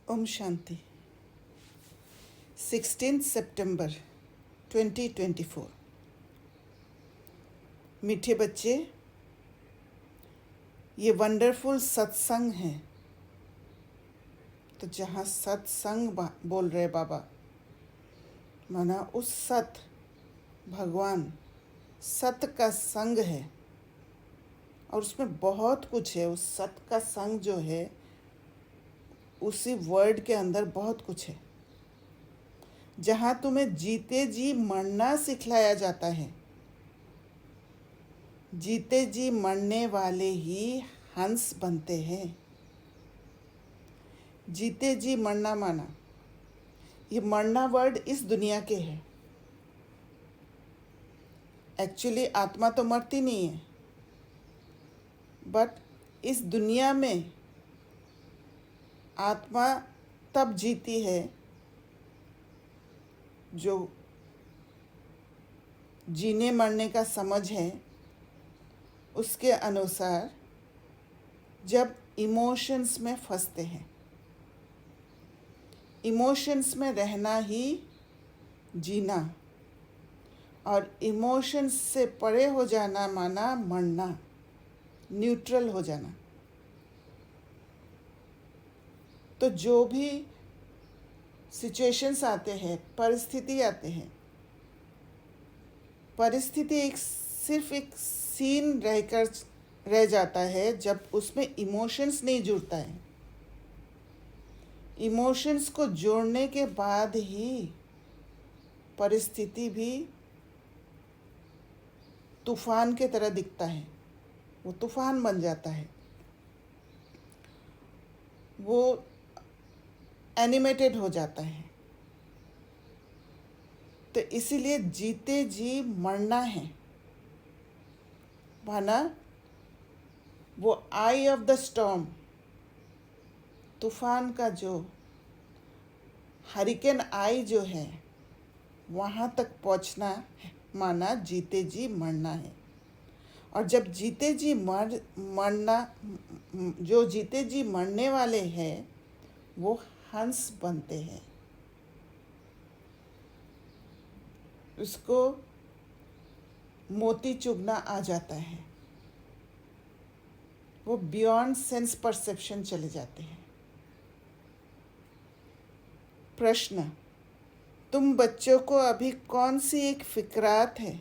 ओम शांति 16 सितंबर 2024। मीठे बच्चे, ये वंडरफुल सत्संग है। तो जहाँ सत्संग बोल रहे बाबा, माना उस सत भगवान सत का संग है और उसमें बहुत कुछ है। उस सत का संग जो है, उसी वर्ड के अंदर बहुत कुछ है। जहाँ तुम्हें जीते जी मरना सिखलाया जाता है। जीते जी मरने वाले ही हंस बनते हैं। जीते जी मरना माना, ये मरना वर्ड इस दुनिया के है। एक्चुअली आत्मा तो मरती नहीं है, बट इस दुनिया में आत्मा तब जीती है जो जीने मरने का समझ है उसके अनुसार, जब इमोशंस में फंसते हैं। इमोशंस में रहना ही जीना, और इमोशंस से परे हो जाना माना मरना, न्यूट्रल हो जाना। तो जो भी सिचुएशंस आते हैं, परिस्थिति आते हैं, परिस्थिति सिर्फ एक सीन रहकर रह जाता है जब उसमें इमोशंस नहीं जुड़ता है। इमोशंस को जोड़ने के बाद ही परिस्थिति भी तूफान की तरह दिखता है। वो तूफान बन जाता है, वो एनिमेटेड हो जाता है। तो इसीलिए जीते जी मरना है, माना वो आई ऑफ द स्टॉर्म, तूफान का जो हरिकेन आई जो है, वहाँ तक पहुँचना है, माना जीते जी मरना है। और जब जीते जी मरना, जो जीते जी मरने वाले हैं वो हंस बनते हैं। उसको मोती चुभना आ जाता है। वो बियॉन्ड सेंस परसेप्शन चले जाते हैं। प्रश्न, तुम बच्चों को अभी कौन सी एक फिक्रात है?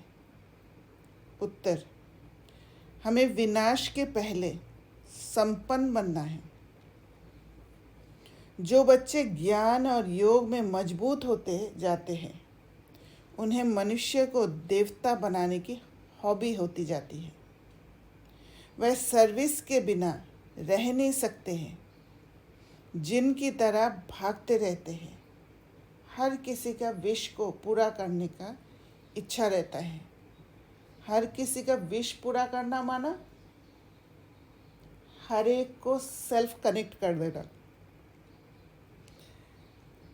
उत्तर, हमें विनाश के पहले संपन्न बनना है। जो बच्चे ज्ञान और योग में मजबूत होते जाते हैं, उन्हें मनुष्य को देवता बनाने की हॉबी होती जाती है। वह सर्विस के बिना रह नहीं सकते हैं। जिनकी तरह भागते रहते हैं। हर किसी का विश को पूरा करने का इच्छा रहता है। हर किसी का विश पूरा करना माना हर एक को सेल्फ कनेक्ट कर देना।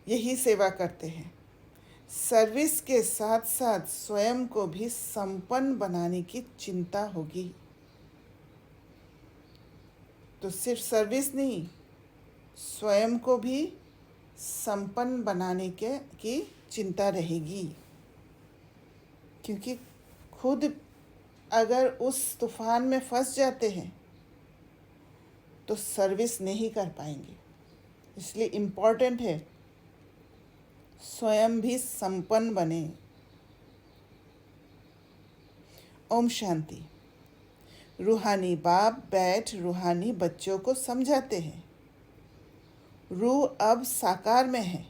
यही सेवा करते हैं। सर्विस के साथ साथ स्वयं को भी संपन्न बनाने की चिंता होगी। तो सिर्फ सर्विस नहीं, स्वयं को भी संपन्न बनाने की चिंता रहेगी। क्योंकि खुद अगर उस तूफान में फंस जाते हैं तो सर्विस नहीं कर पाएंगे। इसलिए इम्पोर्टेंट है स्वयं भी संपन्न बने। ओम शांति। रूहानी बाप बैठ रूहानी बच्चों को समझाते हैं। रूह अब साकार में है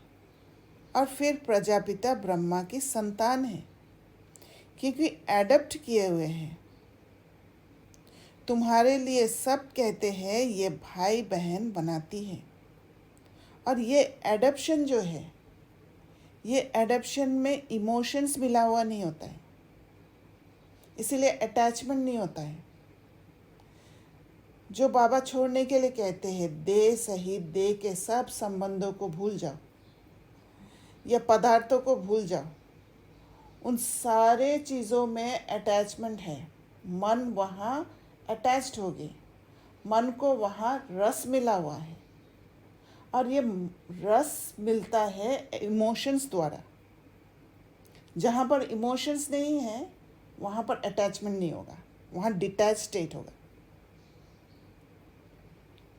और फिर प्रजापिता ब्रह्मा की संतान है, क्योंकि एडप्ट किए हुए हैं। तुम्हारे लिए सब कहते हैं ये भाई बहन बनाती है। और ये एडप्शन जो है, ये एडप्शन में इमोशंस मिला हुआ नहीं होता है, इसीलिए अटैचमेंट नहीं होता है। जो बाबा छोड़ने के लिए कहते हैं, देह सहित देह के सब संबंधों को भूल जाओ या पदार्थों को भूल जाओ, उन सारे चीज़ों में अटैचमेंट है। मन वहाँ अटैच्ड हो गई, मन को वहाँ रस मिला हुआ है। और ये रस मिलता है इमोशंस द्वारा। जहाँ पर इमोशंस नहीं है वहाँ पर अटैचमेंट नहीं होगा, वहाँ डिटैच स्टेट होगा।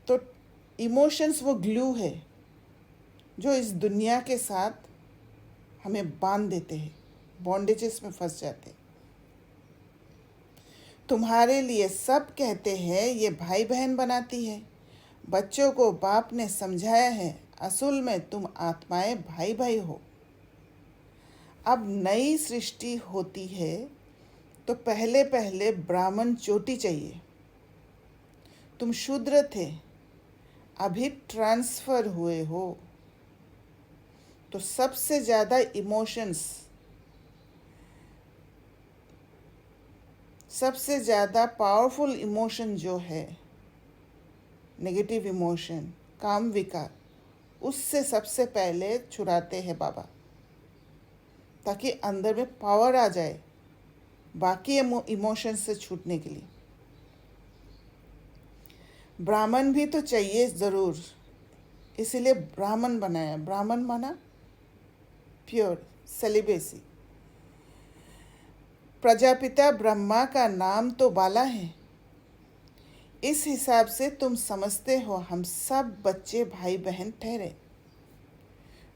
तो इमोशंस वो ग्लू है जो इस दुनिया के साथ हमें बांध देते हैं, बॉन्डेजेस में फंस जाते हैं। तुम्हारे लिए सब कहते हैं ये भाई बहन बनाती है। बच्चों को बाप ने समझाया है असल में तुम आत्माएं भाई भाई हो। अब नई सृष्टि होती है तो पहले पहले ब्राह्मण चोटी चाहिए। तुम शूद्र थे, अभी ट्रांसफ़र हुए हो। तो सबसे ज़्यादा इमोशंस, सबसे ज़्यादा पावरफुल इमोशन जो है नेगेटिव इमोशन, काम विकार, उससे सबसे पहले छुड़ाते हैं बाबा, ताकि अंदर में पावर आ जाए बाकी इमोशंस से छूटने के लिए। ब्राह्मण भी तो चाहिए ज़रूर, इसीलिए ब्राह्मण बनाया। ब्राह्मण माना प्योर सेलिबेसी। प्रजापिता ब्रह्मा का नाम तो बाला है। इस हिसाब से तुम समझते हो हम सब बच्चे भाई बहन ठहरे।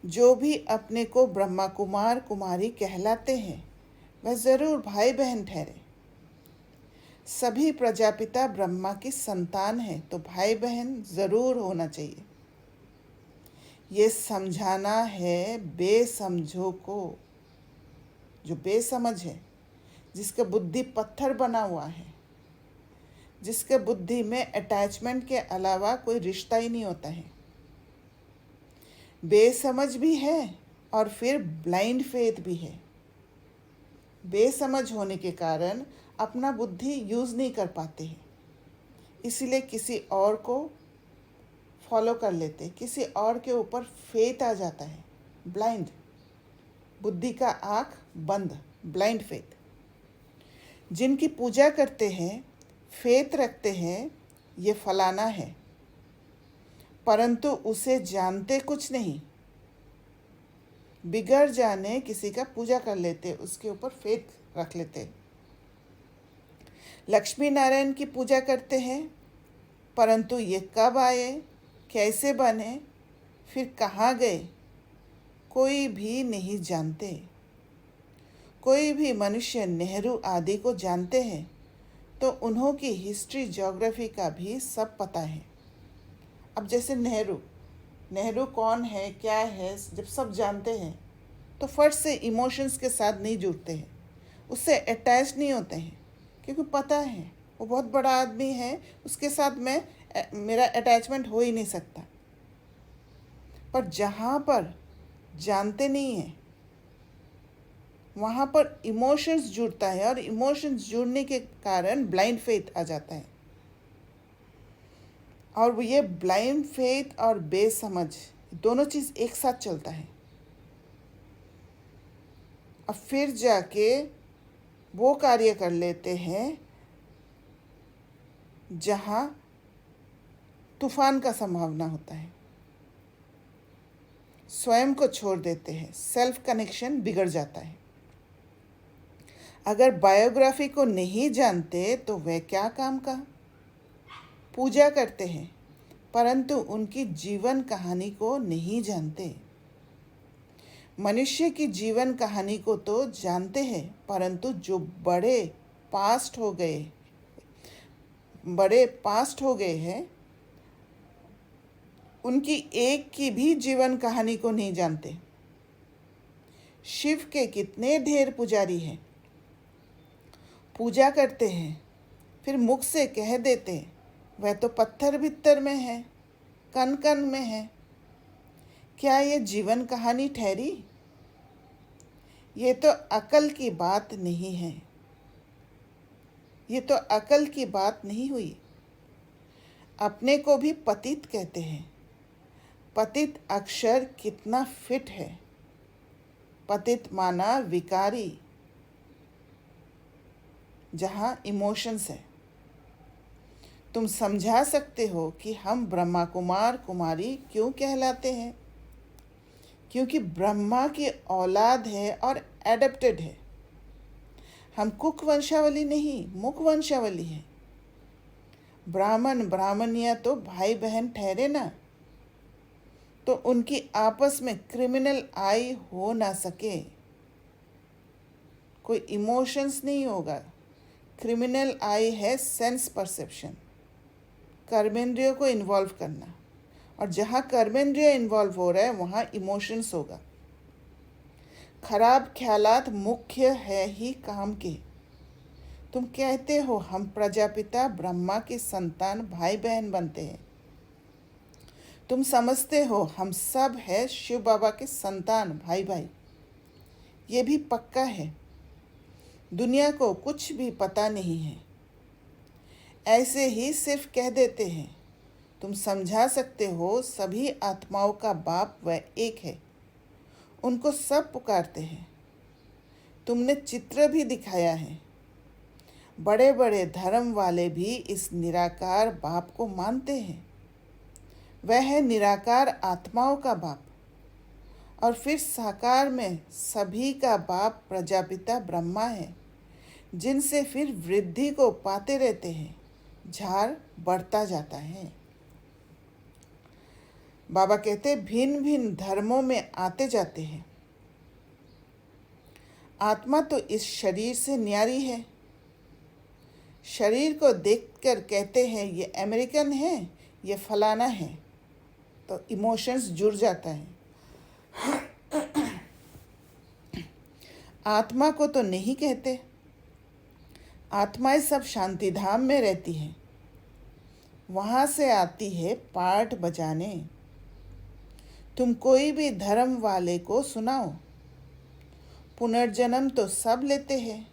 जो भी अपने को ब्रह्मा कुमार कुमारी कहलाते हैं वह ज़रूर भाई बहन ठहरे। सभी प्रजापिता ब्रह्मा की संतान है, तो भाई बहन ज़रूर होना चाहिए। ये समझाना है बेसमझों को, जो बेसमझ है, जिसका बुद्धि पत्थर बना हुआ है, जिसके बुद्धि में अटैचमेंट के अलावा कोई रिश्ता ही नहीं होता है। बेसमझ भी है और फिर ब्लाइंड फेथ भी है। बेसमझ होने के कारण अपना बुद्धि यूज़ नहीं कर पाते हैं, इसीलिए किसी और को फॉलो कर लेते, किसी और के ऊपर फेथ आ जाता है। ब्लाइंड, बुद्धि का आँख बंद, ब्लाइंड फेथ। जिनकी पूजा करते हैं, फेथ रखते हैं ये फलाना है, परंतु उसे जानते कुछ नहीं। बिगड़ जाने किसी का पूजा कर लेते, उसके ऊपर फेथ रख लेते। लक्ष्मी नारायण की पूजा करते हैं, परंतु ये कब आए, कैसे बने, फिर कहाँ गए, कोई भी नहीं जानते। कोई भी मनुष्य नेहरू आदि को जानते हैं तो उन्हों की हिस्ट्री ज्योग्राफी का भी सब पता है। अब जैसे नेहरू कौन है, क्या है, जब सब जानते हैं तो फट से इमोशंस के साथ नहीं जुड़ते हैं, उससे अटैच नहीं होते हैं, क्योंकि पता है वो बहुत बड़ा आदमी है, उसके साथ मेरा अटैचमेंट हो ही नहीं सकता। पर जहाँ पर जानते नहीं हैं वहाँ पर इमोशंस जुड़ता है, और इमोशंस जुड़ने के कारण ब्लाइंड फेथ आ जाता है। और वो ये ब्लाइंड फेथ और बेसमझ दोनों चीज़ एक साथ चलता है। अब फिर जाके वो कार्य कर लेते हैं जहाँ तूफान का संभावना होता है, स्वयं को छोड़ देते हैं, सेल्फ कनेक्शन बिगड़ जाता है। अगर बायोग्राफी को नहीं जानते तो वे क्या काम का। पूजा करते हैं परंतु उनकी जीवन कहानी को नहीं जानते। मनुष्य की जीवन कहानी को तो जानते हैं, परंतु जो बड़े पास्ट हो गए हैं उनकी एक की भी जीवन कहानी को नहीं जानते। शिव के कितने ढेर पुजारी हैं, पूजा करते हैं, फिर मुख से कह देते हैं वह तो पत्थर भीतर में है, कण कण में है। क्या ये जीवन कहानी ठहरी? ये तो अकल की बात नहीं है, ये तो अकल की बात नहीं हुई। अपने को भी पतित कहते हैं। पतित अक्षर कितना फिट है। पतित माना विकारी, जहाँ इमोशंस है। तुम समझा सकते हो कि हम ब्रह्मा कुमार कुमारी क्यों कहलाते हैं? क्योंकि ब्रह्मा की औलाद है और एडप्टेड है। हम कुक वंशावली नहीं, मुख वंशावली है। ब्राह्मण ब्राह्मणियाँ तो भाई बहन ठहरे ना, तो उनकी आपस में क्रिमिनल आई हो ना सके, कोई इमोशंस नहीं होगा। क्रिमिनल आई है सेंस परसेप्शन, कर्मेंद्रियों को इन्वॉल्व करना, और जहाँ कर्मेंद्रिय इन्वॉल्व हो रहा है वहाँ इमोशंस होगा। खराब ख्यालात मुख्य है ही काम के। तुम कहते हो हम प्रजापिता ब्रह्मा के संतान भाई बहन बनते हैं। तुम समझते हो हम सब है शिव बाबा के संतान भाई भाई। ये भी पक्का है। दुनिया को कुछ भी पता नहीं है, ऐसे ही सिर्फ कह देते हैं। तुम समझा सकते हो सभी आत्माओं का बाप वह एक है, उनको सब पुकारते हैं। तुमने चित्र भी दिखाया है। बड़े बड़े धर्म वाले भी इस निराकार बाप को मानते हैं। वह है निराकार आत्माओं का बाप। और फिर साकार में सभी का बाप प्रजापिता ब्रह्मा है, जिनसे फिर वृद्धि को पाते रहते हैं, झाड़ बढ़ता जाता है। बाबा कहते भिन्न भिन्न धर्मों में आते जाते हैं। आत्मा तो इस शरीर से न्यारी है। शरीर को देखकर कहते हैं ये अमेरिकन है, ये फलाना है, तो इमोशंस जुड़ जाता है। आत्मा को तो नहीं कहते। आत्माएं सब शांति धाम में रहती हैं, वहाँ से आती है पाठ बजाने। तुम कोई भी धर्म वाले को सुनाओ, पुनर्जन्म तो सब लेते हैं,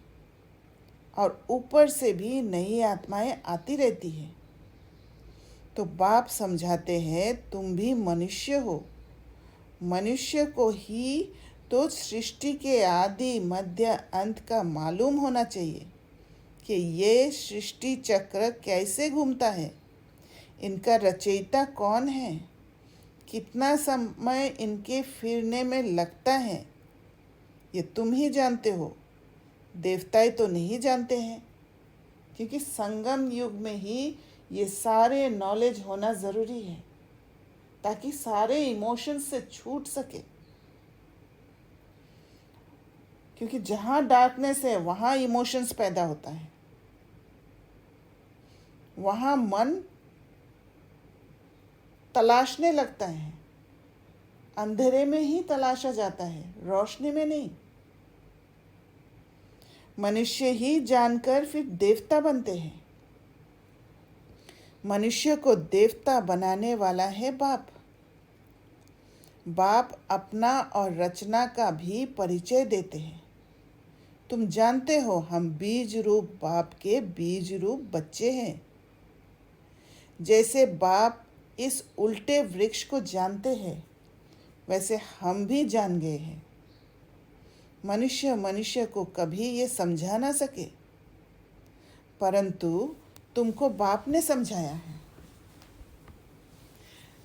और ऊपर से भी नई आत्माएं आती रहती हैं। तो बाप समझाते हैं तुम भी मनुष्य हो। मनुष्य को ही तो सृष्टि के आदि मध्य अंत का मालूम होना चाहिए कि ये सृष्टि चक्र कैसे घूमता है, इनका रचयिता कौन है, कितना समय इनके फिरने में लगता है, ये तुम ही जानते हो। देवताएं तो नहीं जानते हैं, क्योंकि संगम युग में ही ये सारे नॉलेज होना ज़रूरी है, ताकि सारे इमोशंस से छूट सके। क्योंकि जहाँ डार्कनेस है वहाँ इमोशंस पैदा होता है, वहाँ मन तलाशने लगता है। अंधेरे में ही तलाशा जाता है, रोशनी में नहीं। मनुष्य ही जानकर फिर देवता बनते हैं। मनुष्य को देवता बनाने वाला है बाप। बाप अपना और रचना का भी परिचय देते हैं। तुम जानते हो हम बीज रूप बाप के बीज रूप बच्चे हैं। जैसे बाप इस उल्टे वृक्ष को जानते हैं, वैसे हम भी जान गए हैं। मनुष्य मनुष्य को कभी ये समझा ना सके, परंतु तुमको बाप ने समझाया है।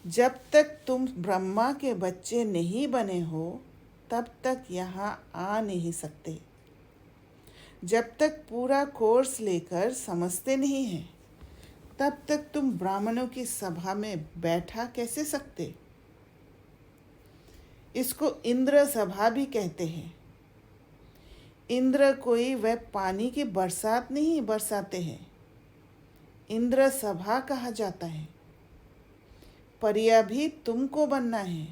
जब तक तुम ब्रह्मा के बच्चे नहीं बने हो, तब तक यहाँ आ नहीं सकते। जब तक पूरा कोर्स लेकर समझते नहीं हैं, तब तक तुम ब्राह्मणों की सभा में बैठा कैसे सकते? इसको इंद्र सभा भी कहते हैं। इंद्र कोई वह पानी की बरसात नहीं बरसाते हैं, इंद्र सभा कहा जाता है। परियां भी तुमको बनना है।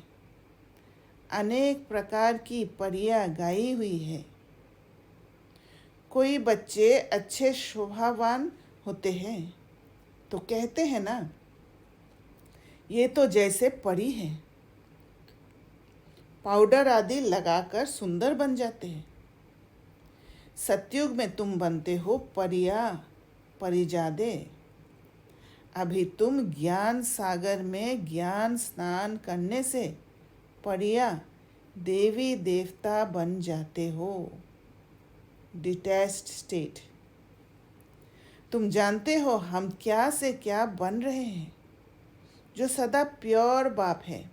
अनेक प्रकार की परियां गाई हुई है। कोई बच्चे अच्छे शोभावान होते हैं तो कहते हैं ना, ये तो जैसे परी है, पाउडर आदि लगाकर सुंदर बन जाते हैं। सतयुग में तुम बनते हो परिया परिजादे। अभी तुम ज्ञान सागर में ज्ञान स्नान करने से परिया देवी देवता बन जाते हो। Detached state. तुम जानते हो हम क्या से क्या बन रहे हैं। जो सदा प्योर बाप है,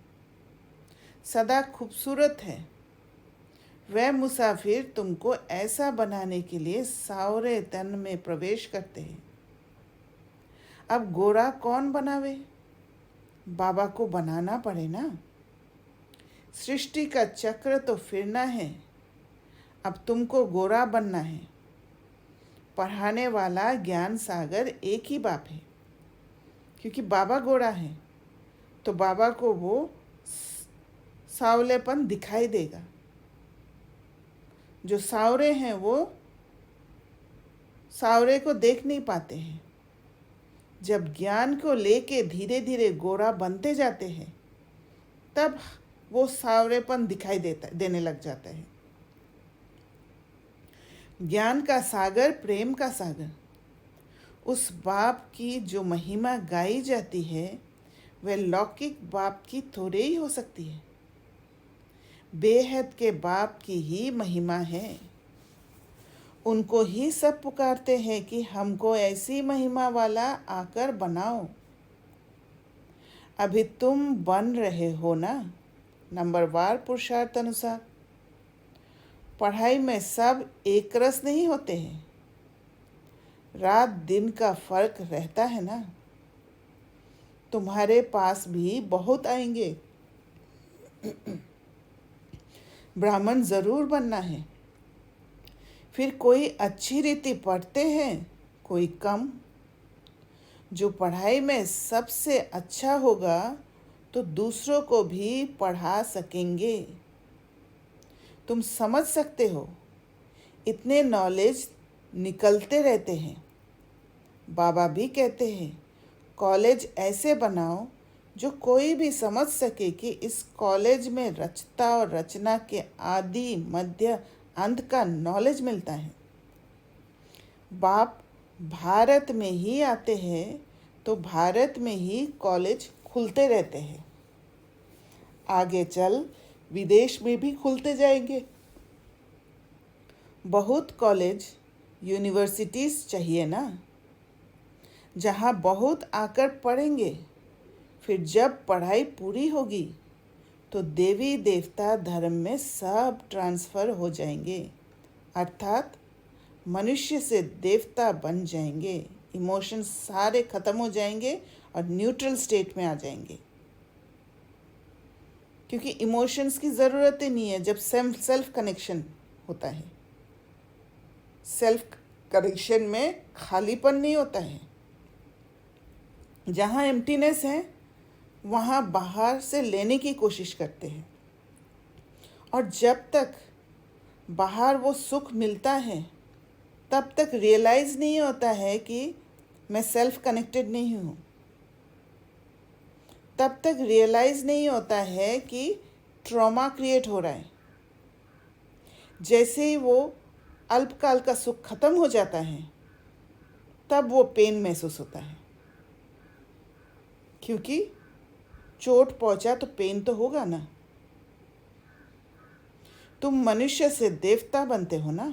सदा खूबसूरत है, वह मुसाफिर तुमको ऐसा बनाने के लिए सावरे तन में प्रवेश करते हैं। अब गोरा कौन बनावे? बाबा को बनाना पड़े ना। सृष्टि का चक्र तो फिरना है। अब तुमको गोरा बनना है। पढ़ाने वाला ज्ञान सागर एक ही बाप है, क्योंकि बाबा गोरा है तो बाबा को वो सावलेपन दिखाई देगा। जो सावरे हैं वो सावरे को देख नहीं पाते हैं। जब ज्ञान को लेके धीरे धीरे गोरा बनते जाते हैं तब वो सावरेपन दिखाई देने लग जाता है। ज्ञान का सागर, प्रेम का सागर, उस बाप की जो महिमा गाई जाती है वह लौकिक बाप की थोड़े ही हो सकती है। बेहद के बाप की ही महिमा है। उनको ही सब पुकारते हैं कि हमको ऐसी महिमा वाला आकर बनाओ। अभी तुम बन रहे हो ना, नंबरवार पुरुषार्थ अनुसार। पढ़ाई में सब एक रस नहीं होते हैं। रात दिन का फर्क रहता है ना। तुम्हारे पास भी बहुत आएंगे। ब्राह्मण ज़रूर बनना है। फिर कोई अच्छी रीति पढ़ते हैं, कोई कम। जो पढ़ाई में सबसे अच्छा होगा तो दूसरों को भी पढ़ा सकेंगे। तुम समझ सकते हो, इतने नॉलेज निकलते रहते हैं। बाबा भी कहते हैं कॉलेज ऐसे बनाओ जो कोई भी समझ सके कि इस कॉलेज में रचता और रचना के आदि मध्य अंत का नॉलेज मिलता है। बाप भारत में ही आते हैं तो भारत में ही कॉलेज खुलते रहते हैं। आगे चल विदेश में भी खुलते जाएंगे। बहुत कॉलेज, यूनिवर्सिटीज़ चाहिए ना, जहाँ बहुत आकर पढ़ेंगे। फिर जब पढ़ाई पूरी होगी तो देवी देवता धर्म में सब ट्रांसफ़र हो जाएंगे, अर्थात मनुष्य से देवता बन जाएंगे। इमोशंस सारे ख़त्म हो जाएंगे और न्यूट्रल स्टेट में आ जाएंगे, क्योंकि इमोशंस की ज़रूरत ही नहीं है जब सेल्फ कनेक्शन होता है। सेल्फ कनेक्शन में खालीपन नहीं होता है। जहाँ एम्प्टीनेस है वहाँ बाहर से लेने की कोशिश करते हैं, और जब तक बाहर वो सुख मिलता है तब तक रियलाइज़ नहीं होता है कि मैं सेल्फ कनेक्टेड नहीं हूँ। तब तक रियलाइज़ नहीं होता है कि ट्रॉमा क्रिएट हो रहा है। जैसे ही वो अल्पकाल का सुख खत्म हो जाता है तब वो पेन महसूस होता है, क्योंकि चोट पहुंचा तो पेन तो होगा ना। तुम मनुष्य से देवता बनते हो ना।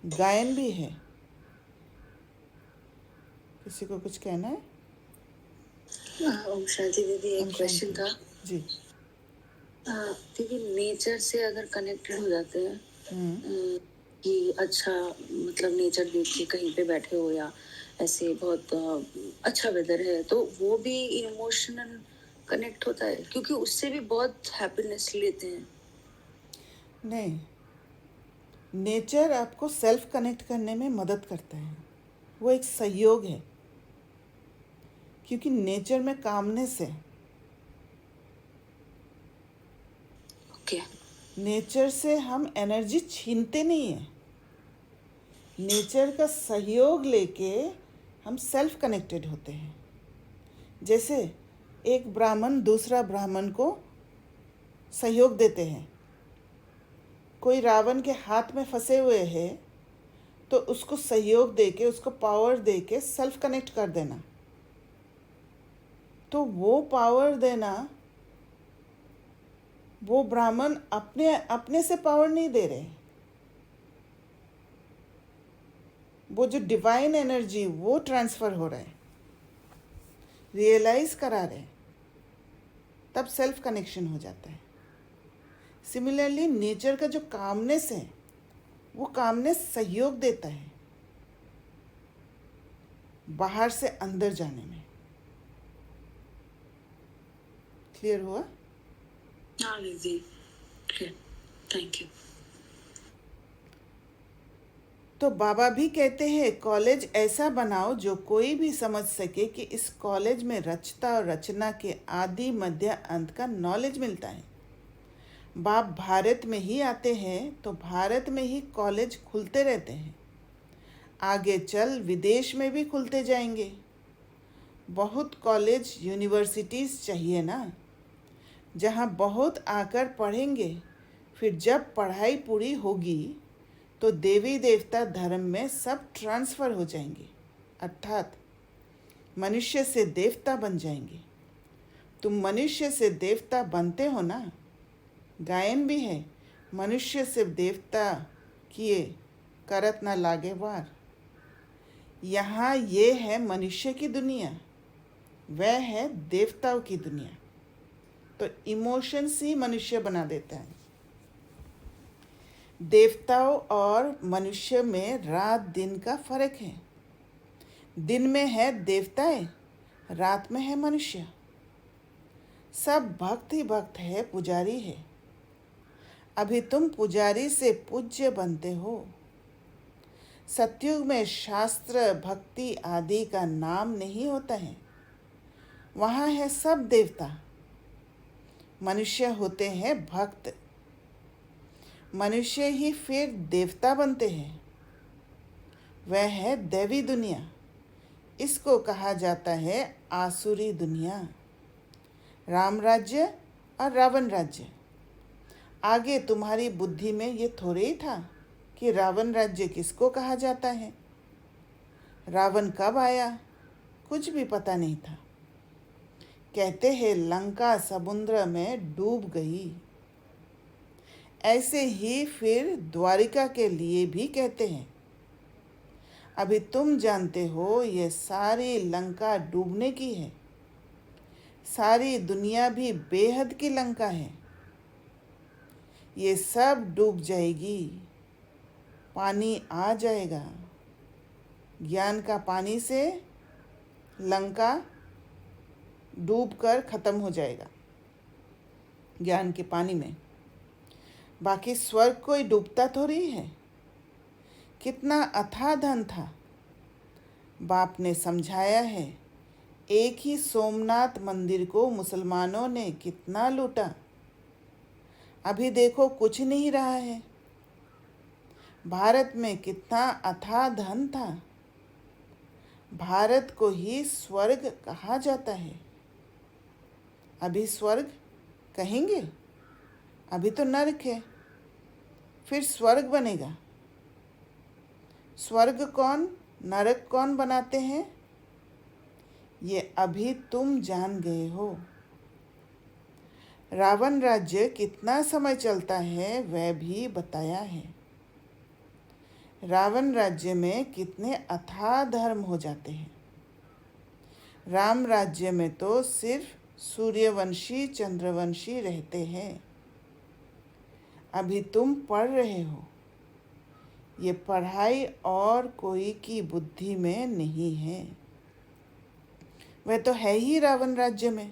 गायन भी है। किसी को कुछ कहना है? ओम शांति दीदी, एक ओम क्वेश्चन शांति। था। जी। दीदी, नेचर से अगर कनेक्टेड हो जाते हैं कि अच्छा, मतलब नेचर देख के कहीं पे बैठे हो या ऐसे बहुत अच्छा वेदर है, तो वो भी इमोशनल कनेक्ट होता है, क्योंकि उससे भी बहुत हैप्पीनेस लेते हैं। नहीं, नेचर आपको सेल्फ कनेक्ट करने में मदद करता है। वो एक सहयोग है, क्योंकि नेचर में कामनेस है। ओके। नेचर से हम एनर्जी छीनते नहीं हैं। नेचर का सहयोग लेके हम सेल्फ कनेक्टेड होते हैं। जैसे एक ब्राह्मण दूसरा ब्राह्मण को सहयोग देते हैं। कोई रावण के हाथ में फंसे हुए है तो उसको सहयोग देके, उसको पावर देके सेल्फ कनेक्ट कर देना। तो वो पावर देना, वो ब्राह्मण अपने से पावर नहीं दे रहे, वो जो डिवाइन एनर्जी वो ट्रांसफ़र हो रहा है, रियलाइज करा रहे हैं, तब सेल्फ कनेक्शन हो जाता है। सिमिलरली नेचर का जो कामनेस है, वो कामनेस सहयोग देता है बाहर से अंदर जाने में। क्लियर हुआ? हाँ दीदी, थैंक यू। तो बाबा भी कहते हैं कॉलेज ऐसा बनाओ जो कोई भी समझ सके कि इस कॉलेज में रचता और रचना के आदि मध्य अंत का नॉलेज मिलता है। बाप भारत में ही आते हैं तो भारत में ही कॉलेज खुलते रहते हैं, आगे चल विदेश में भी खुलते जाएंगे। बहुत कॉलेज यूनिवर्सिटीज़ चाहिए ना, जहाँ बहुत आकर पढ़ेंगे। फिर जब पढ़ाई पूरी होगी तो देवी देवता धर्म में सब ट्रांसफ़र हो जाएंगे, अर्थात मनुष्य से देवता बन जाएंगे। तुम मनुष्य से देवता बनते हो ना। गायन भी है, मनुष्य से देवता किए करत ना लागे वार। यहाँ ये है मनुष्य की दुनिया, वह है देवताओं की दुनिया। तो इमोशंस ही मनुष्य बना देता है। देवताओं और मनुष्य में रात दिन का फर्क है। दिन में है देवताएं, रात में है मनुष्य। सब भक्त ही भक्त है, पुजारी है। अभी तुम पुजारी से पूज्य बनते हो। सतयुग में शास्त्र भक्ति आदि का नाम नहीं होता है, वहाँ है सब देवता। मनुष्य होते हैं भक्त, मनुष्य ही फिर देवता बनते हैं। वह है दैवी दुनिया। इसको कहा जाता है आसुरी दुनिया। राम राज्य और रावण राज्य। आगे तुम्हारी बुद्धि में ये थोड़े ही था कि रावण राज्य किसको कहा जाता है। रावण कब आया कुछ भी पता नहीं था। कहते हैं लंका समुद्र में डूब गई। ऐसे ही फिर द्वारिका के लिए भी कहते हैं। अभी तुम जानते हो ये सारी लंका डूबने की है। सारी दुनिया भी बेहद की लंका है। ये सब डूब जाएगी, पानी आ जाएगा। ज्ञान का पानी से लंका डूबकर ख़त्म हो जाएगा, ज्ञान के पानी में। बाकी स्वर्ग कोई डूबता थोड़ी है। कितना अथाह धन था। बाप ने समझाया है, एक ही सोमनाथ मंदिर को मुसलमानों ने कितना लूटा। अभी देखो कुछ नहीं रहा है। भारत में कितना अथाह धन था। भारत को ही स्वर्ग कहा जाता है। अभी स्वर्ग कहेंगे, अभी तो नरक है, फिर स्वर्ग बनेगा। स्वर्ग कौन नरक कौन बनाते हैं, ये अभी तुम जान गए हो। रावण राज्य कितना समय चलता है वह भी बताया है। रावण राज्य में कितने अथाह धर्म हो जाते हैं। राम राज्य में तो सिर्फ सूर्यवंशी चंद्रवंशी रहते हैं। अभी तुम पढ़ रहे हो। ये पढ़ाई और कोई की बुद्धि में नहीं है, वह तो है ही रावण राज्य में।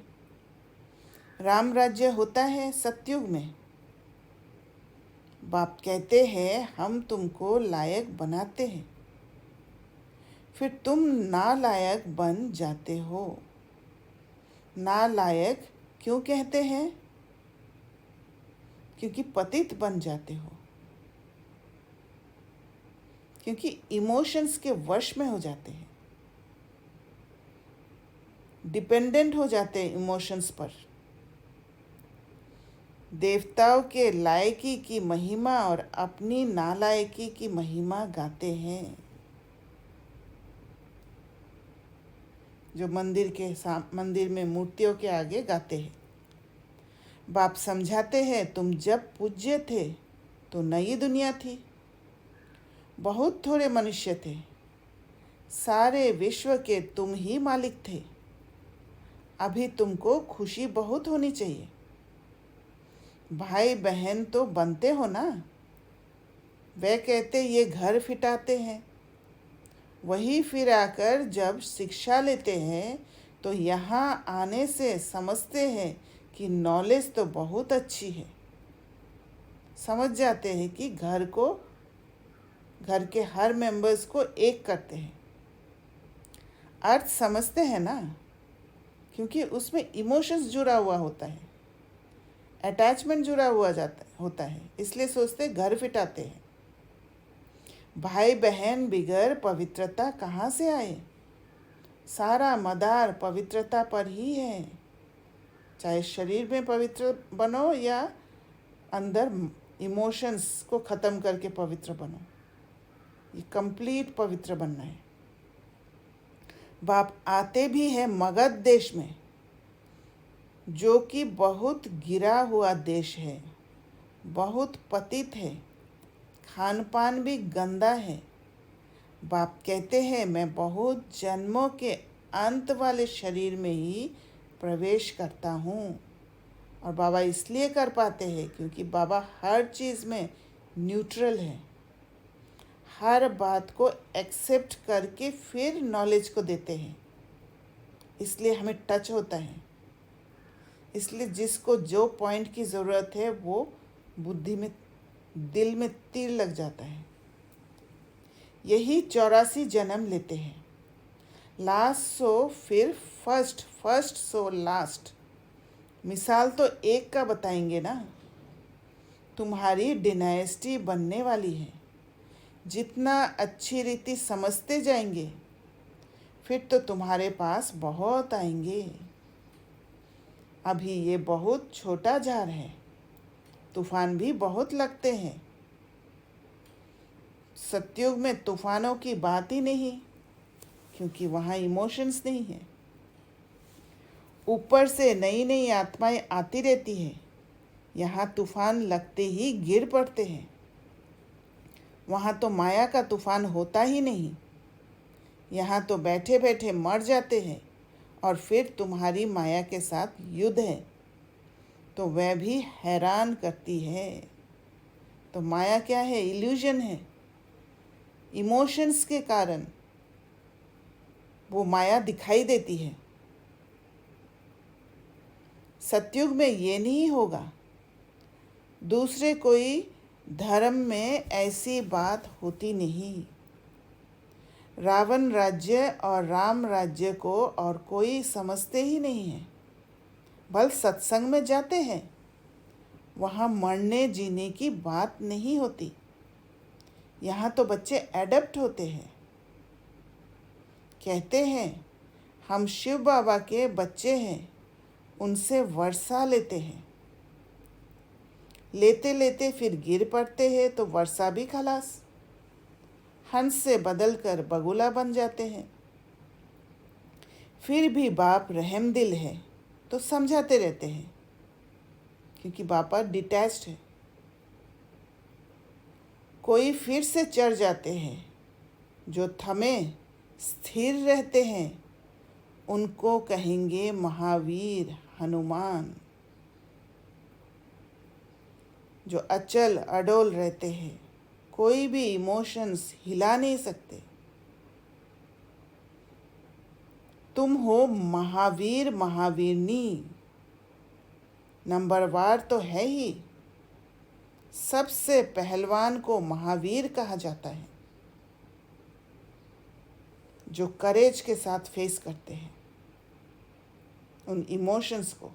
राम राज्य होता है सतयुग में। बाप कहते हैं हम तुमको लायक बनाते हैं, फिर तुम नालायक बन जाते हो। नालायक क्यों कहते हैं? क्योंकि पतित बन जाते हो, क्योंकि इमोशंस के वश में हो जाते हैं, डिपेंडेंट हो जाते हैं इमोशंस पर। देवताओं के लायकी की महिमा और अपनी नालायकी की महिमा गाते हैं। जो मंदिर में मूर्तियों के आगे गाते हैं। बाप समझाते हैं तुम जब पूज्य थे तो नई दुनिया थी, बहुत थोड़े मनुष्य थे। सारे विश्व के तुम ही मालिक थे। अभी तुमको खुशी बहुत होनी चाहिए। भाई बहन तो बनते हो ना। वे कहते ये घर फिटाते हैं, वही फिर आकर जब शिक्षा लेते हैं तो यहाँ आने से समझते हैं कि नॉलेज तो बहुत अच्छी है। समझ जाते हैं कि घर के हर मेंबर्स को एक करते हैं। अर्थ समझते हैं ना, क्योंकि उसमें इमोशंस जुड़ा हुआ होता है, अटैचमेंट जुड़ा हुआ होता है, इसलिए सोचते घर फिटाते हैं। भाई बहन बिगर पवित्रता कहाँ से आए? सारा मदार पवित्रता पर ही है। चाहे शरीर में पवित्र बनो या अंदर इमोशंस को ख़त्म करके पवित्र बनो, ये कंप्लीट पवित्र बनना है। बाप आते भी हैं मगध देश में, जो कि बहुत गिरा हुआ देश है, बहुत पतित है, खान पान भी गंदा है। बाप कहते हैं मैं बहुत जन्मों के अंत वाले शरीर में ही प्रवेश करता हूँ। और बाबा इसलिए कर पाते हैं क्योंकि बाबा हर चीज़ में न्यूट्रल है, हर बात को एक्सेप्ट करके फिर नॉलेज को देते हैं। इसलिए हमें टच होता है। इसलिए जिसको जो पॉइंट की ज़रूरत है वो बुद्धि में, दिल में तीर लग जाता है। यही 84 जन्म लेते हैं। लास्ट सो फिर फर्स्ट सो लास्ट। मिसाल तो एक का बताएंगे ना। तुम्हारी डिनाइस्टी बनने वाली है। जितना अच्छी रीति समझते जाएंगे फिर तो तुम्हारे पास बहुत आएंगे। अभी ये बहुत छोटा झाड़ है, तूफान भी बहुत लगते हैं। सतयुग में तूफानों की बात ही नहीं, क्योंकि वहाँ इमोशंस नहीं है। ऊपर से नई नई आत्माएं आती रहती है, यहाँ तूफान लगते ही गिर पड़ते हैं। वहाँ तो माया का तूफान होता ही नहीं, यहाँ तो बैठे बैठे मर जाते हैं और फिर तुम्हारी माया के साथ युद्ध है तो वह भी हैरान करती है। तो माया क्या है? इल्यूजन है। इमोशंस के कारण वो माया दिखाई देती है। सतयुग में ये नहीं होगा। दूसरे कोई धर्म में ऐसी बात होती नहीं। रावण राज्य और राम राज्य को और कोई समझते ही नहीं है। बल सत्संग में जाते हैं, वहाँ मरने जीने की बात नहीं होती। यहाँ तो बच्चे एडप्ट होते हैं। कहते हैं हम शिव बाबा के बच्चे हैं, उनसे वर्षा लेते हैं। लेते लेते फिर गिर पड़ते हैं तो वर्षा भी खलास। हंस से बदलकर बगुला बन जाते हैं। फिर भी बाप रहमदिल है तो समझाते रहते हैं, क्योंकि बापा डिटैच्ड है। कोई फिर से चढ़ जाते हैं, जो थमे स्थिर रहते हैं उनको कहेंगे महावीर हनुमान। जो अचल अडोल रहते हैं, कोई भी इमोशंस हिला नहीं सकते। तुम हो महावीर महावीरनी। नंबरवार तो है ही। सबसे पहलवान को महावीर कहा जाता है, जो करेज के साथ फेस करते हैं उन इमोशंस को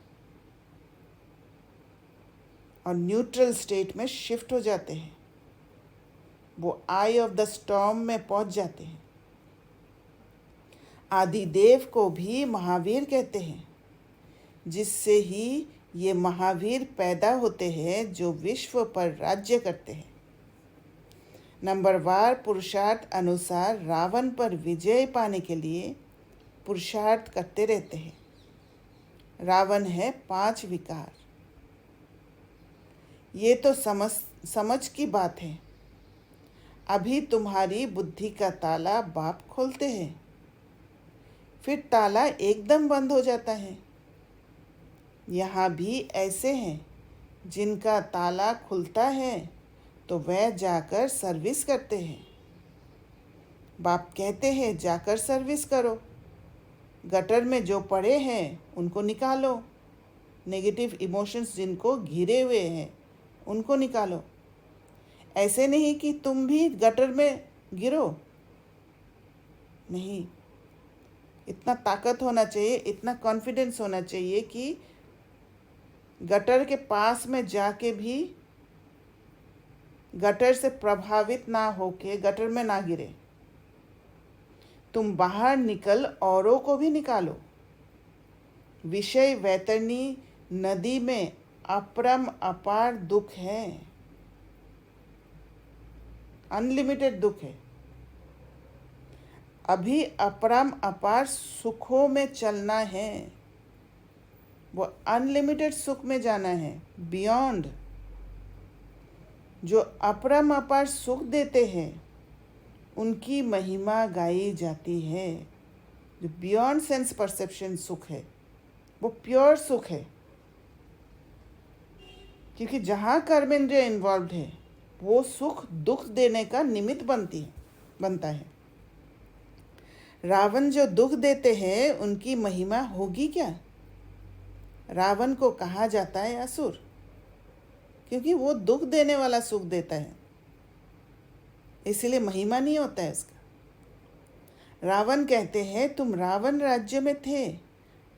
और न्यूट्रल स्टेट में शिफ्ट हो जाते हैं। वो आई ऑफ द स्टॉर्म में पहुंच जाते हैं। आदिदेव को भी महावीर कहते हैं, जिससे ही ये महावीर पैदा होते हैं जो विश्व पर राज्य करते हैं। नंबरवार पुरुषार्थ अनुसार रावण पर विजय पाने के लिए पुरुषार्थ करते रहते हैं। रावण है 5 विकार। ये तो समझ की बात है। अभी तुम्हारी बुद्धि का ताला बाप खोलते हैं, फिर ताला एकदम बंद हो जाता है। यहाँ भी ऐसे हैं जिनका ताला खुलता है तो वह जाकर सर्विस करते हैं। बाप कहते हैं जाकर सर्विस करो, गटर में जो पड़े हैं उनको निकालो, नेगेटिव इमोशंस जिनको घिरे हुए हैं उनको निकालो। ऐसे नहीं कि तुम भी गटर में गिरो, नहीं। इतना ताकत होना चाहिए, इतना कॉन्फिडेंस होना चाहिए कि गटर के पास में जाके भी गटर से प्रभावित ना होके गटर में ना गिरे। तुम बाहर निकल औरों को भी निकालो। विषय वैतरणी नदी में अपरम अपार दुख है, अनलिमिटेड दुख है। अभी अपरम अपार सुखों में चलना है, वो अनलिमिटेड सुख में जाना है, बियॉन्ड। जो अपरम अपार सुख देते हैं उनकी महिमा गाई जाती है। जो बियॉन्ड सेंस परसेप्शन सुख है वो प्योर सुख है, क्योंकि जहाँ कर्मेंद्रिय इन्वॉल्व है वो सुख दुख देने का निमित्त बनता है। रावण जो दुख देते हैं उनकी महिमा होगी क्या? रावण को कहा जाता है असुर, क्योंकि वो दुख देने वाला सुख देता है, इसलिए महिमा नहीं होता है उसका। रावण कहते हैं तुम रावण राज्य में थे,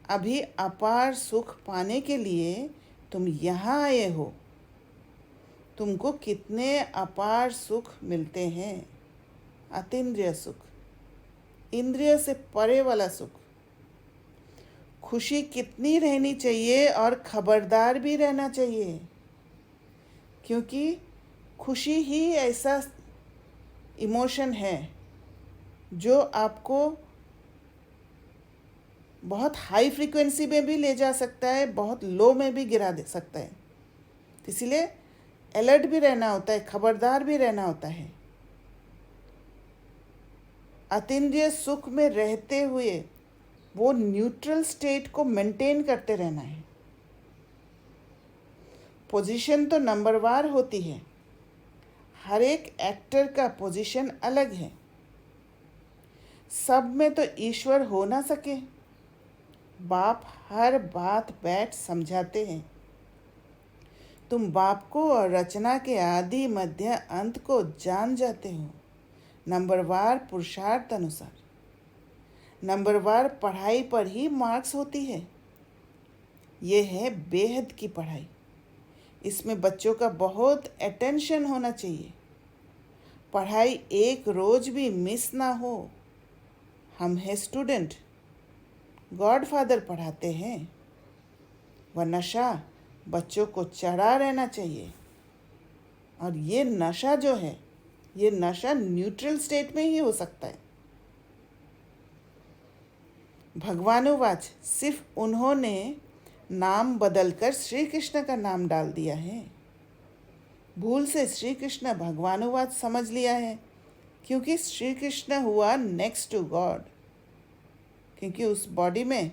अभी अपार सुख पाने के लिए तुम यहाँ आए हो। तुमको कितने अपार सुख मिलते हैं, अतीन्द्रिय सुख, इंद्रिय से परे वाला सुख। खुशी कितनी रहनी चाहिए और खबरदार भी रहना चाहिए, क्योंकि खुशी ही ऐसा इमोशन है जो आपको बहुत हाई फ्रीक्वेंसी में भी ले जा सकता है, बहुत लो में भी गिरा दे सकता है। इसलिए अलर्ट भी रहना होता है, खबरदार भी रहना होता है। अतीन्द्रिय सुख में रहते हुए वो न्यूट्रल स्टेट को मेंटेन करते रहना है। पोजीशन तो नंबरवार होती है, हर एक एक्टर का पोजीशन अलग है। सब में तो ईश्वर हो ना सके। बाप हर बात बैठ समझाते हैं। तुम बाप को और रचना के आदि मध्य अंत को जान जाते हो, नंबरवार पुरुषार्थ अनुसार। नंबरवार पढ़ाई पर ही मार्क्स होती है। ये है बेहद की पढ़ाई, इसमें बच्चों का बहुत अटेंशन होना चाहिए। पढ़ाई एक रोज भी मिस ना हो। हम हैं स्टूडेंट, गॉडफादर पढ़ाते हैं। वह नशा बच्चों को चढ़ा रहना चाहिए, और ये नशा जो है, ये नशा न्यूट्रल स्टेट में ही हो सकता है। भगवानुवाच सिर्फ उन्होंने नाम बदलकर श्री कृष्ण का नाम डाल दिया है। भूल से श्री कृष्ण भगवानुवाच समझ लिया है, क्योंकि श्री कृष्ण हुआ नेक्स्ट टू गॉड, क्योंकि उस बॉडी में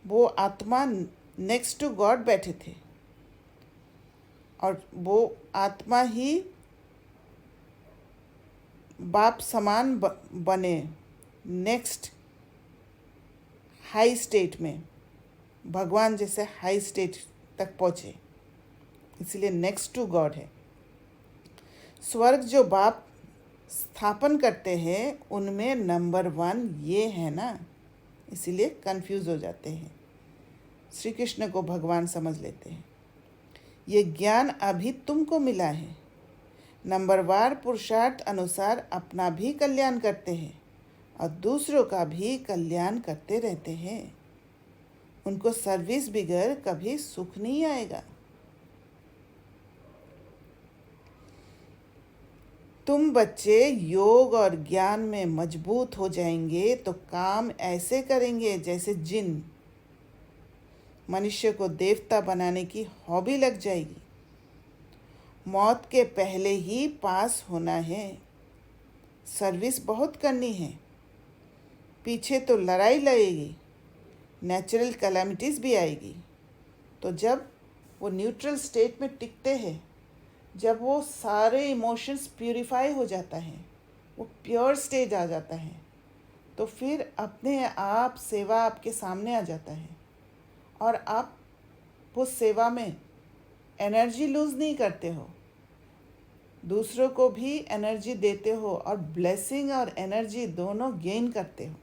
वो आत्मा नेक्स्ट टू गॉड बैठे थे, और वो आत्मा ही बाप समान बने, नेक्स्ट हाई स्टेट में भगवान जैसे हाई स्टेट तक पहुँचे, इसलिए नेक्स्ट टू गॉड है। स्वर्ग जो बाप स्थापन करते हैं उनमें नंबर 1 ये है ना, इसीलिए कंफ्यूज हो जाते हैं, श्री कृष्ण को भगवान समझ लेते हैं। ये ज्ञान अभी तुमको मिला है। नंबरवार पुरुषार्थ अनुसार अपना भी कल्याण करते हैं और दूसरों का भी कल्याण करते रहते हैं। उनको सर्विस बिगर कभी सुख नहीं आएगा। तुम बच्चे योग और ज्ञान में मजबूत हो जाएंगे तो काम ऐसे करेंगे जैसे जिन। मनुष्य को देवता बनाने की हॉबी लग जाएगी। मौत के पहले ही पास होना है। सर्विस बहुत करनी है। पीछे तो लड़ाई लगेगी, नेचुरल कैलामिटीज़ भी आएगी। तो जब वो न्यूट्रल स्टेट में टिकते हैं, जब वो सारे इमोशंस प्यूरिफाई हो जाता है, वो प्योर स्टेज आ जाता है, तो फिर अपने आप सेवा आपके सामने आ जाता है और आप उस सेवा में एनर्जी लूज़ नहीं करते हो, दूसरों को भी एनर्जी देते हो और ब्लेसिंग और एनर्जी दोनों गेन करते हो।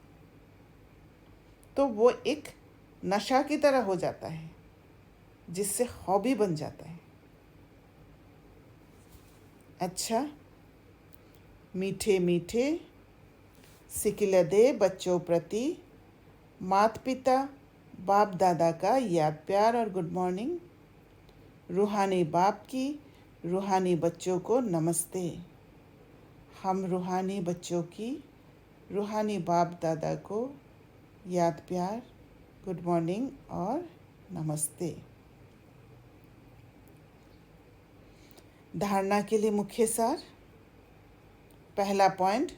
तो वो एक नशा की तरह हो जाता है, जिससे हॉबी बन जाता है। अच्छा, मीठे मीठे सिकिलदे बच्चों प्रति माता पिता बाप दादा का याद प्यार और गुड मॉर्निंग। रूहानी बाप की रूहानी बच्चों को नमस्ते। हम रूहानी बच्चों की रूहानी बाप दादा को याद प्यार, गुड मॉर्निंग और नमस्ते। धारणा के लिए मुख्य सार। पहला पॉइंट,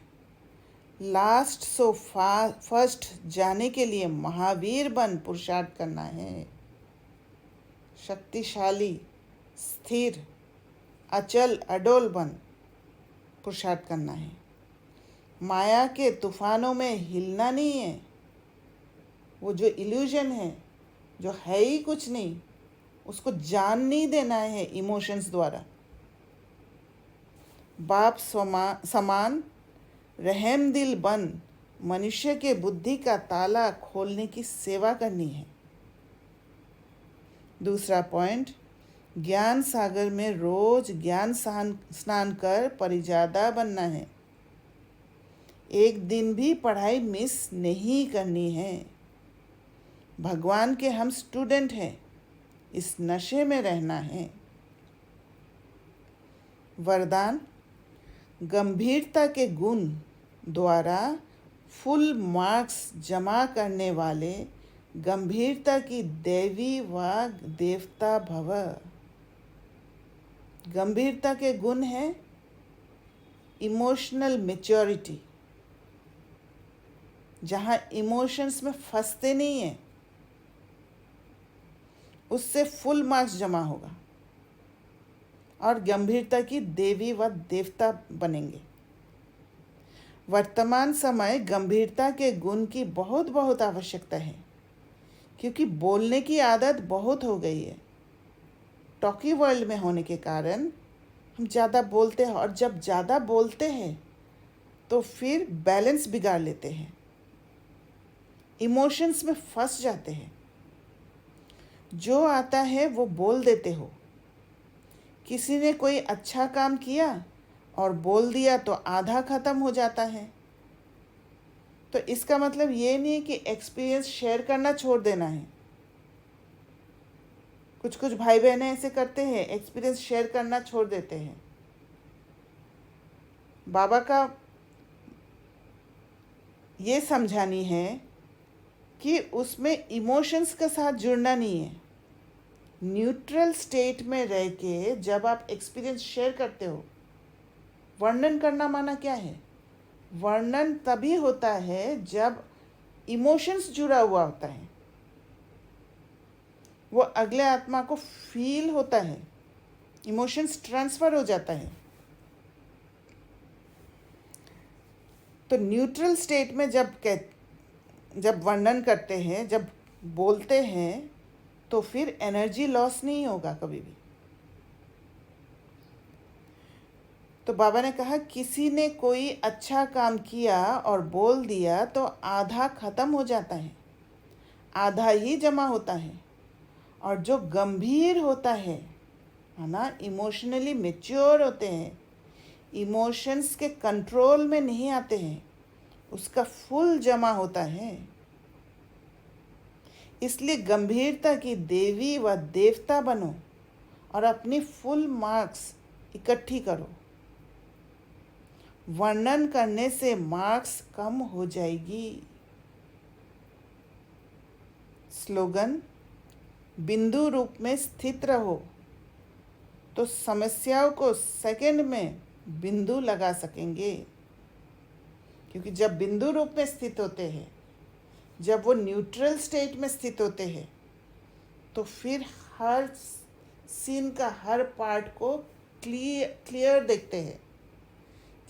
लास्ट सो फर्स्ट जाने के लिए महावीर बन पुरुषार्थ करना है। शक्तिशाली, स्थिर, अचल अडोल बन पुरुषार्थ करना है। माया के तूफानों में हिलना नहीं है। वो जो इल्यूजन है, जो है ही कुछ नहीं, उसको जान नहीं देना है इमोशंस द्वारा। बाप समान रहम दिल बन मनुष्य के बुद्धि का ताला खोलने की सेवा करनी है। दूसरा पॉइंट, ज्ञान सागर में रोज ज्ञान स्नान कर परिजादा बनना है। एक दिन भी पढ़ाई मिस नहीं करनी है। भगवान के हम स्टूडेंट हैं, इस नशे में रहना है। वरदान, गंभीरता के गुण द्वारा फुल मार्क्स जमा करने वाले गंभीरता की देवी व देवता भव। गंभीरता के गुण है इमोशनल मैच्योरिटी, जहाँ इमोशंस में फंसते नहीं हैं, उससे फुल मार्क्स जमा होगा और गंभीरता की देवी व देवता बनेंगे। वर्तमान समय गंभीरता के गुण की बहुत बहुत आवश्यकता है, क्योंकि बोलने की आदत बहुत हो गई है। टॉकी वर्ल्ड में होने के कारण हम ज़्यादा बोलते हैं, और जब ज़्यादा बोलते हैं तो फिर बैलेंस बिगाड़ लेते हैं, इमोशंस में फंस जाते हैं। जो आता है वो बोल देते हो। किसी ने कोई अच्छा काम किया और बोल दिया तो आधा ख़त्म हो जाता है। तो इसका मतलब ये नहीं है कि एक्सपीरियंस शेयर करना छोड़ देना है। कुछ कुछ भाई बहनें ऐसे करते हैं, एक्सपीरियंस शेयर करना छोड़ देते हैं। बाबा का ये समझानी है कि उसमें इमोशंस के साथ जुड़ना नहीं है। न्यूट्रल स्टेट में रह के जब आप एक्सपीरियंस शेयर करते हो, वर्णन करना माना क्या है? वर्णन तभी होता है जब इमोशंस जुड़ा हुआ होता है, वो अगले आत्मा को फील होता है, इमोशंस ट्रांसफ़र हो जाता है। तो न्यूट्रल स्टेट में जब वर्णन करते हैं, जब बोलते हैं, तो फिर एनर्जी लॉस नहीं होगा कभी भी। तो बाबा ने कहा किसी ने कोई अच्छा काम किया और बोल दिया तो आधा ख़त्म हो जाता है, आधा ही जमा होता है। और जो गंभीर होता है ना, इमोशनली मैच्योर होते हैं, इमोशंस के कंट्रोल में नहीं आते हैं, उसका फुल जमा होता है। इसलिए गंभीरता की देवी व देवता बनो और अपनी फुल मार्क्स इकट्ठी करो। वर्णन करने से मार्क्स कम हो जाएगी। स्लोगन, बिंदु रूप में स्थित रहो, तो समस्याओं को सेकंड में बिंदु लगा सकेंगे, क्योंकि जब बिंदु रूप में स्थित होते हैं, जब वो न्यूट्रल स्टेट में स्थित होते हैं, तो फिर हर सीन का हर पार्ट को क्लियर देखते हैं,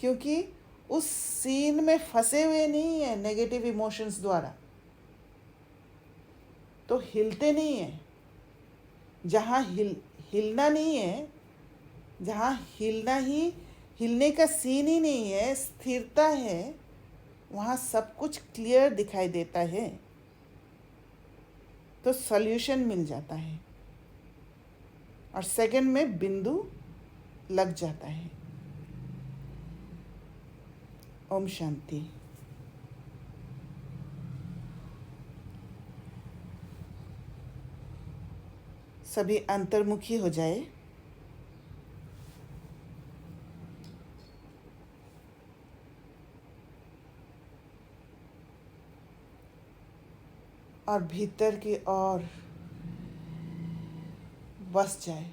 क्योंकि उस सीन में फंसे हुए नहीं है नेगेटिव इमोशंस द्वारा, तो हिलते नहीं है। जहाँ हिलना नहीं है, जहाँ हिलने का सीन ही नहीं है, स्थिरता है, वहाँ सब कुछ क्लियर दिखाई देता है, तो सॉल्यूशन मिल जाता है और सेकंड में बिंदु लग जाता है। ओम शांति। सभी अंतर्मुखी हो जाए। और भीतर की ओर बस जाए।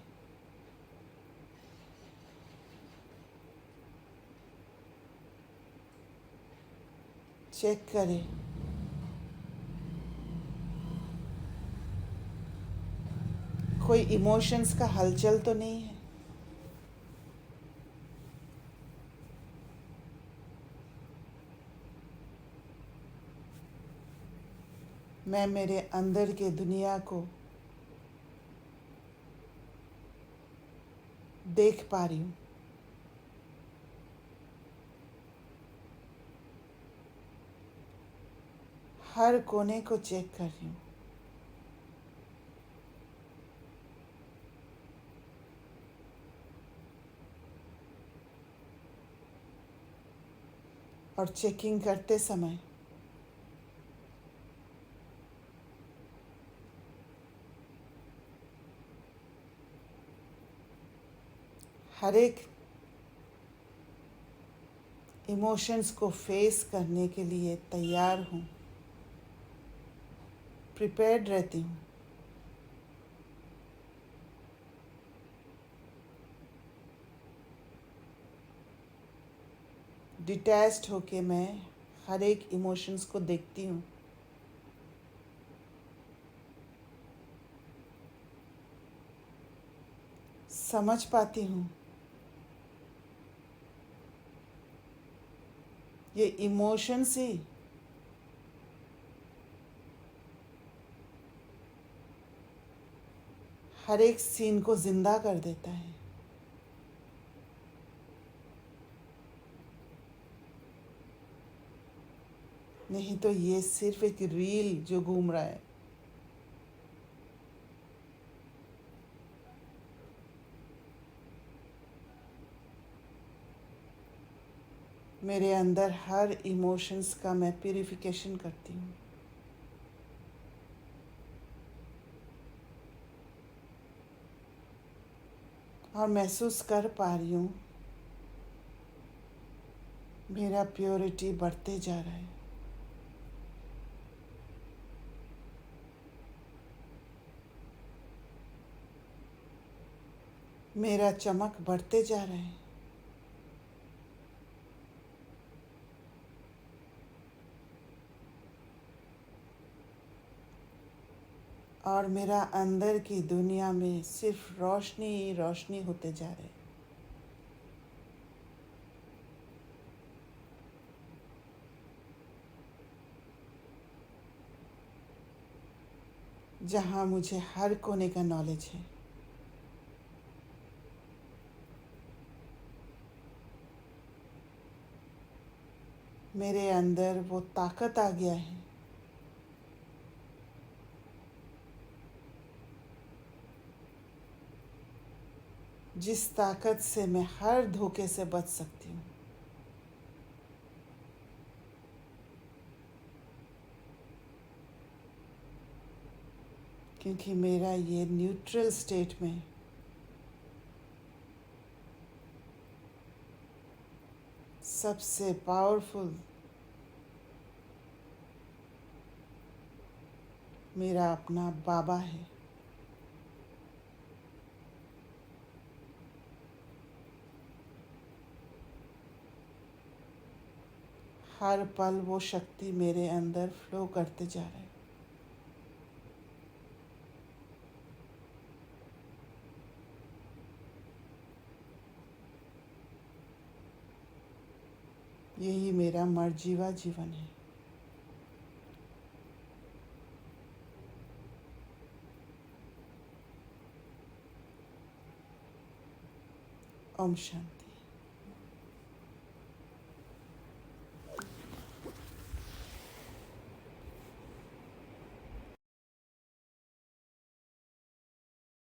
चेक करें कोई इमोशंस का हलचल तो नहीं है। मैं मेरे अंदर के दुनिया को देख पा रही हूँ। हर कोने को चेक कर रही हूँ। और चेकिंग करते समय हर एक इमोशंस को फेस करने के लिए तैयार हूँ, प्रिपेयर्ड रहती हूँ। डिटैच्ड होके मैं हर एक इमोशंस को देखती हूँ। समझ पाती हूँ ये इमोशंस ही हर एक सीन को जिंदा कर देता है। नहीं तो ये सिर्फ एक रील जो घूम रहा है। मेरे अंदर हर इमोशंस का मैं प्यूरिफिकेशन करती हूँ। और महसूस कर पा रही हूँ मेरा प्योरिटी बढ़ते जा रहा है। मेरा चमक बढ़ते जा रहा है। और मेरा अंदर की दुनिया में सिर्फ रोशनी ही रोशनी होते जा रहे। जहाँ मुझे हर कोने का नॉलेज है। मेरे अंदर वो ताकत आ गया है जिस ताकत से मैं हर धोखे से बच सकती हूँ। क्योंकि मेरा ये न्यूट्रल स्टेट में सबसे पावरफुल मेरा अपना बाबा है। हर पल वो शक्ति मेरे अंदर फ्लो करते जा रहे। यही मेरा मर्जीवा जीवन है। ओम शांति।